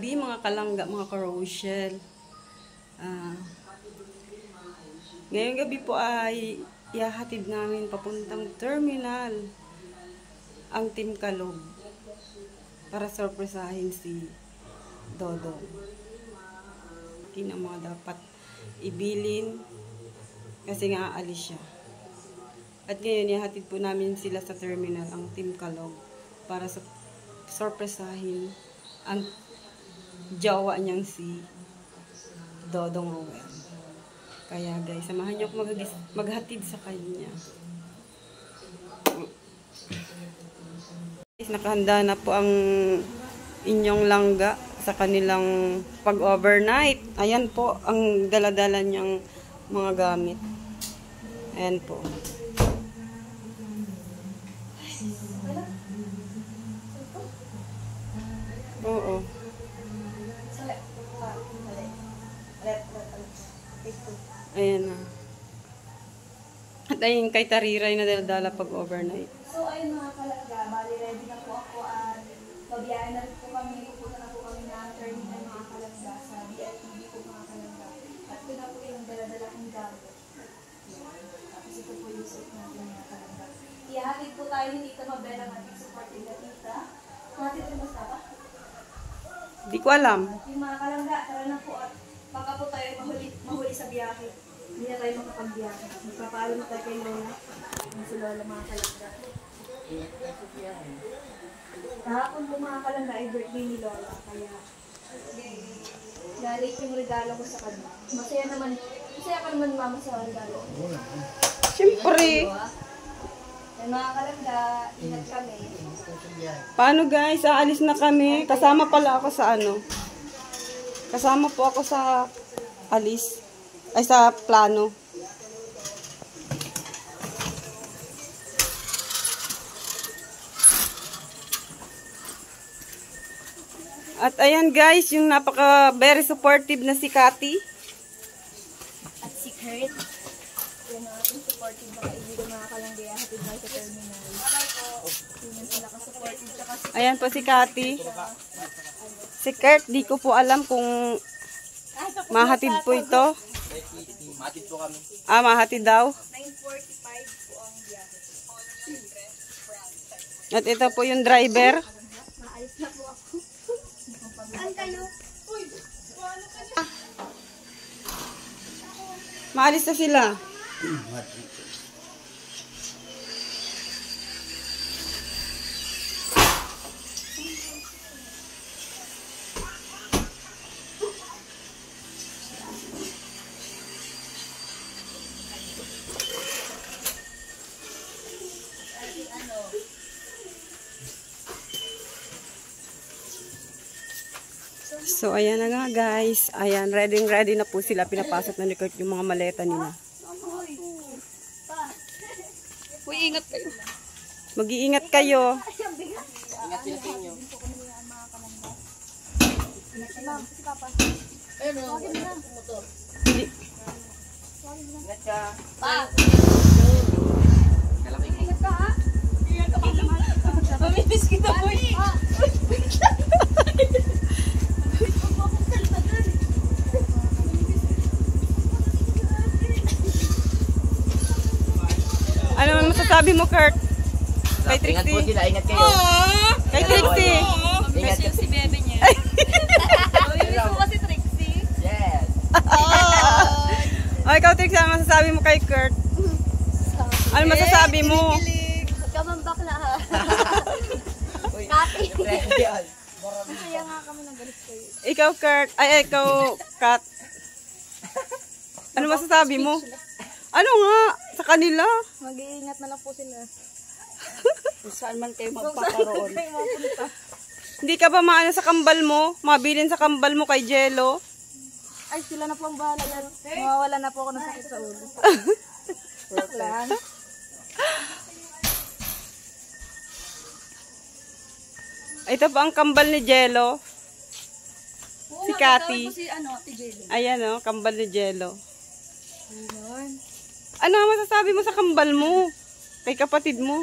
gabi mga kalangga, mga ka-Rochelle. Ngayong gabi po ay ihahatid namin papuntang terminal ang Team Kalog para sorpresahin si Dodong. Yun ang mga dapat ibilin kasi nga aalis siya. At ngayon ihahatid po namin sila sa terminal ang Team Kalog para sorpresahin ang jowa niyang si Dodong Roel. Kaya guys, samahan niyo ako maghatid sa kanya. Guys, nakahanda na po ang inyong langga sa kanilang pag-overnight. Ayan po ang daladala niyang mga gamit. Ayan po. Oo. Ayan na. At ayun kay Tariray na daladala pag-overnight. So ayun mga kalangga, bali ready na po ako at babiyahin na po kami, pupunta na po kami na terminal mga kalangga sa BLTV po mga kalangga. At ito na po yung daladala kong gamit. Tapos ito po yung suit natin mga kalangga. Ihahatid po tayo ni Tita Mabel ang ating supporting na tita. Mga tita, basta ba? Di ko alam. Yung mga kalangga, tara na po at baka po tayo mahuli sa biyahe. Hindi na tayo makapagbiyahe. Magpapaalam na tayo kay Lola. Ang si Lola mga kalangga. Kahapon po mga kalangga ay birthday ni Lola. Kaya galit yung regalo ko sa kanya. Masaya ka naman mama sa regalo. Siyempre. Yan mga kalangga, ingat kami. Paano guys? Aalis na kami. Kasama pala ako sa ano. Kasama po ako sa alis. Ay sa plano. At ayan guys, yung napaka very supportive na si Cathy. At si Kurt. Yan ang ating supportive na kaibigan mga kalangga. Hatid na sa terminal. Yan sila ka-supportive. Ayan po si Cathy. Si Kurt, di ko po alam kung mahatid po ito. Mahatid po kami. Mahatid daw. 9:45 po ang biyahe. At ito po yung driver. Maalis na po ako. Saan kayo? Uy, paano kayo? Maalis na sila. So, ayan na nga guys. Ayan, ready na po sila. Pinapasok na ni Kurt yung mga maleta nila. Uy, ingat kayo. Mag-iingat kayo. Ingat sila sa inyo. Si Papa. Ayun o, motor. Ingat ka. Pa! Kalaki mo. Ingat ka ha? Ingat ka pa. Mamimiss kita po eh. Ano man masasabi mo, Kurt? Kay Trixie. Ingat po sila, ingat kayo. Kay Trixie. Ingat ka. Si bebe niya. Mamimiss mo ba si Trixie? Yes. O, ikaw, Trixie, ano masasabi mo kay Kurt? Ano masasabi mo? Kamambak na ha. Uy, Kati. yan. Masaya nga kami ng galit kayo. Ikaw, Kurt. Ay, ikaw, Kat. Ano masasabi mo? Ano nga? Sa kanila? Mag-iingat na lang po sila. Saan man kayo magpakaroon? Kayo mapunta. Hindi ka ba maano sa kambal mo? Mabilin sa kambal mo kay Jello? Ay, sila na po ang bahala yan. Mawawala na po ako ng sakit sa ulo. Lang. Ito pa ang kambal ni Jello. Si Cathy. Si ano, si Jello. Ayan o, kambal ni Jello. Ayun. Ano masasabi mo sa kambal mo? Kay kapatid mo?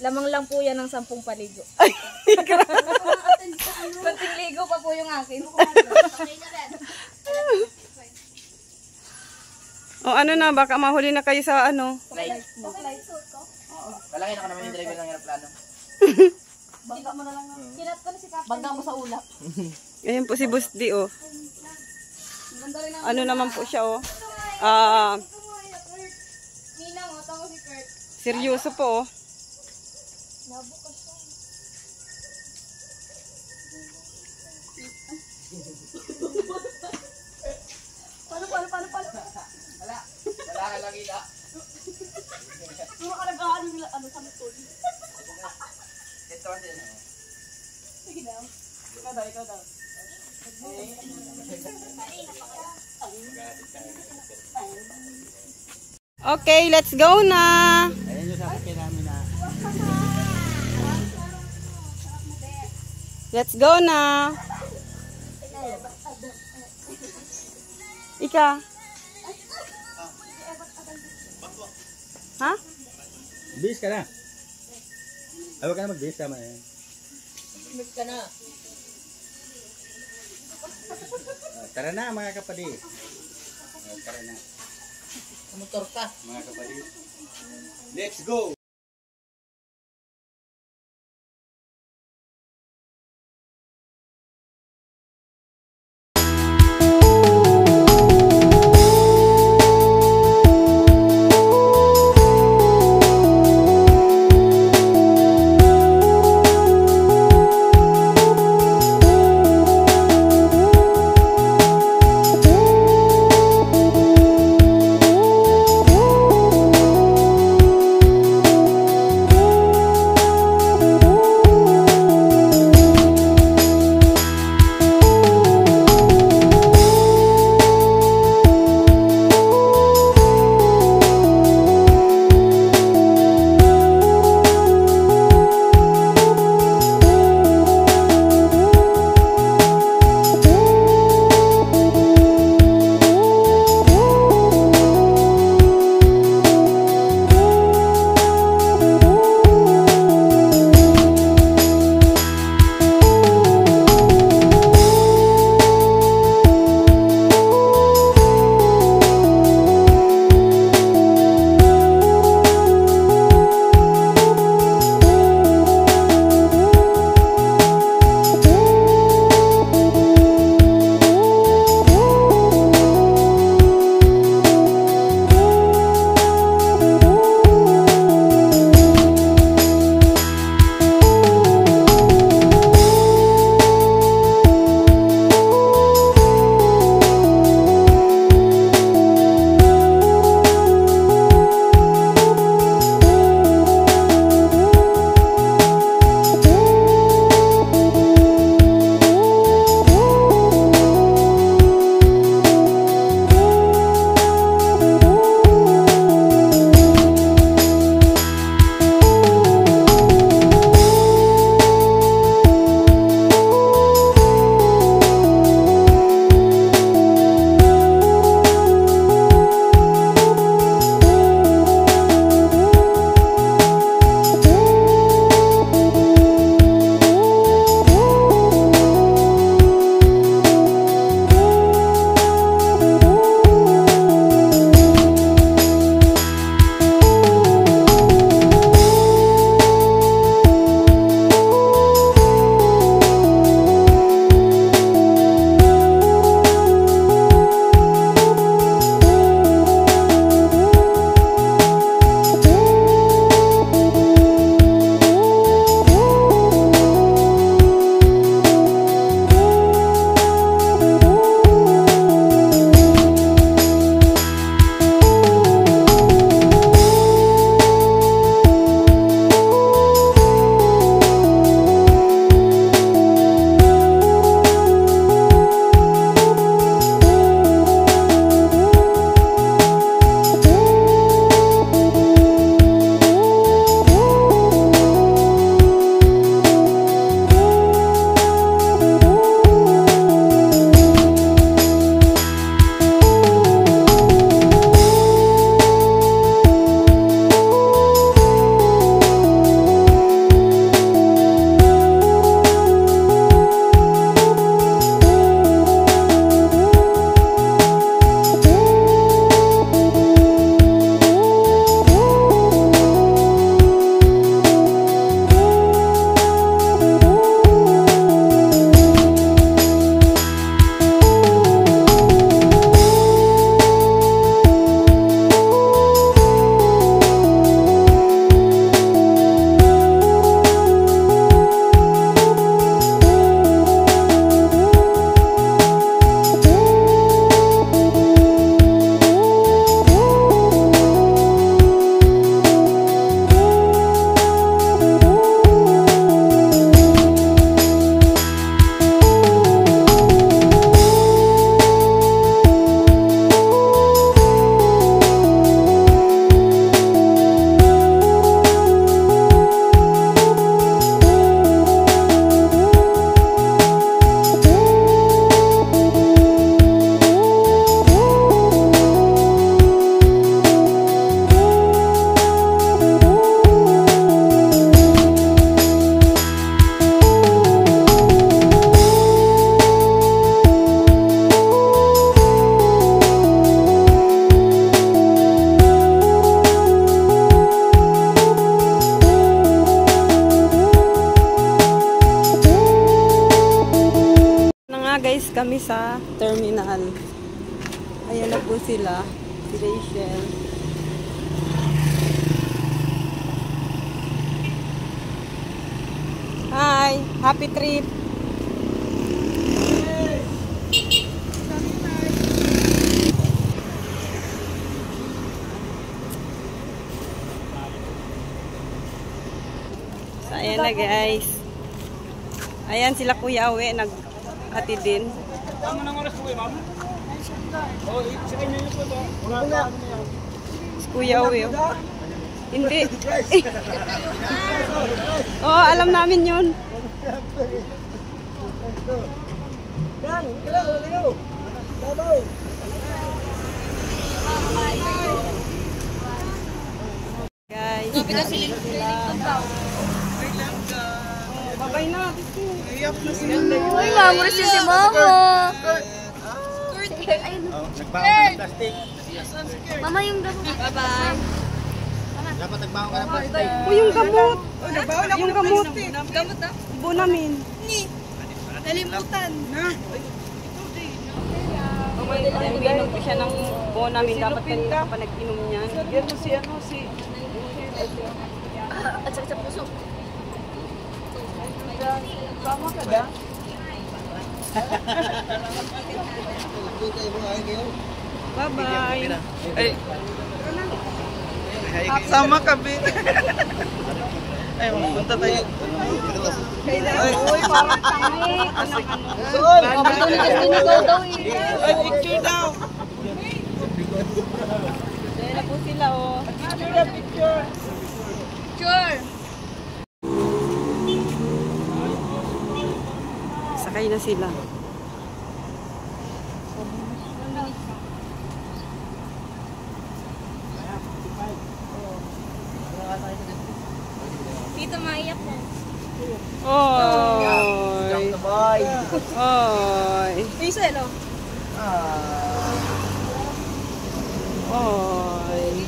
Lamang lang po yan ng 10 paligo. Ay, grabe. Kunting ligo pa po yung akin. O ano na, baka mahuli na kayo sa ano. Flight. Lalaki na ka naman yung driver ng aeroplano. Bangga mo na lang. Kinat ko na si Captain. Bangga mo sa ulap. Ayan po si Busdi, oh. Ganda rin ang Ano naman po siya, oh. Ninang, o, tama si Kurt. Seryoso po, oh. Nabukas siya. Paano? Wala ka lang ila. Puro ka nag-aano nila, ano, sa metod. Ito kasi ano. Sige daw. Ikaw daw. Okay, let's go na. Ayan yung sasakyan namin na. Let's go na. Ika. Ha? Bis ka na. Ay, huwag ka na mag-bis. Tama yan. Mix ka na. Tara na mga kapatid. Tara na Motor ka. mga kapatid. Let's go! Aalis kami sa terminal. Ayan na po sila. Si Rachel. Hi! Happy trip! So, ayan na guys. Ayan sila Kuya Awe, naghati din. Si Kuya Awe, oh. Hindi. Oh, alam namin yun. Guys, babay na. Uy, mamulis yun si Mama. Nagbangon ng plastic. Mama yung gamot. Bye-bye. Dapat nagbangon ka ng plastic. Oh, yung gamot. Yung gamot. Gamot na? Ibo namin. Nalimutan. Inom ko siya ng buo namin. Dapat kanina pa nag-inom niyan. At sa puso. Bye-bye. Sama kami. Ay, punta tayo. Ay, uy, parang kami. Ay, picture daw. Ayan na po sila, oh. Picture. Sure. Sakay na sila. Dito maiyak mo. Oy. Bye. Oy. Piso, hello. Oy.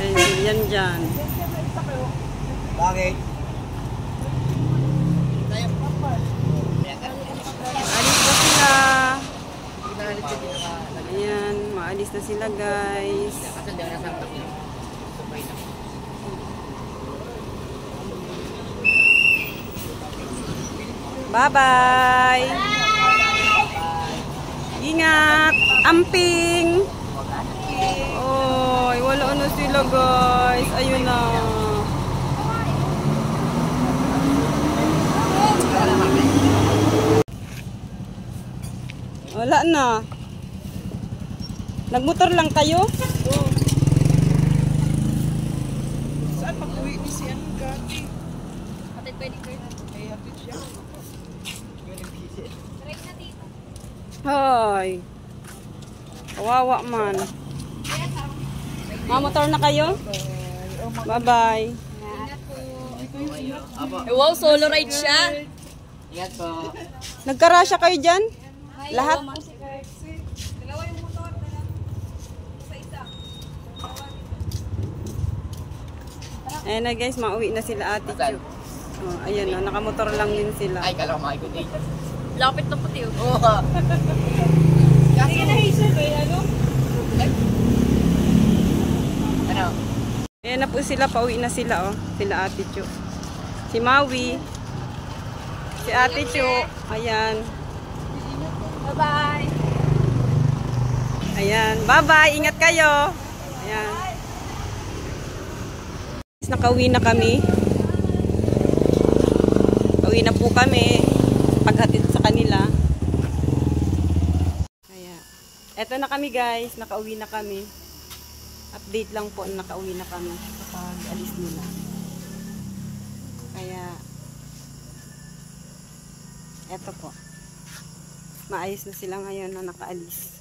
Ayun, yan dyan. Bakit? Alis na sila. Ayan, maalis na sila guys. Bye-bye. Ingat. Amping. Oy, wala na sila guys. Ayun na. Wala na. Nagmotor lang kayo? Saan mag-uwi ni si ano gati? Hatid pwede ko. Ay, hapit siya. Right na dito. Hoy. Kawawa man. Mamotor na kayo? Bye-bye. Wow, solo ride siya. Ingat po. Nagkarasya kayo dyan? Lahat? Ayan na guys, mauwi na sila Ate Chu. Oh, ayan na, nakamotor lang din sila. Ay, kala ko makikot eh. Lapit na puti. Oo. Hindi ka na Hazel, ano? Ano? Ayan na po sila, pauwi na sila oh. Sila Ate Chu. Si Maui. Si Ate Chu. Ayan. Bye-bye. Ayan. Bye-bye. Ingat kayo. Ayan. Nakauwi na kami. Pauwi na po kami. Paghatid sa kanila. Kaya. Eto na kami guys. Nakauwi na kami. Update lang po. Nakauwi na kami. Kapag alis nila. Kaya. Eto po. Maayos na sila ngayon na nakaalis.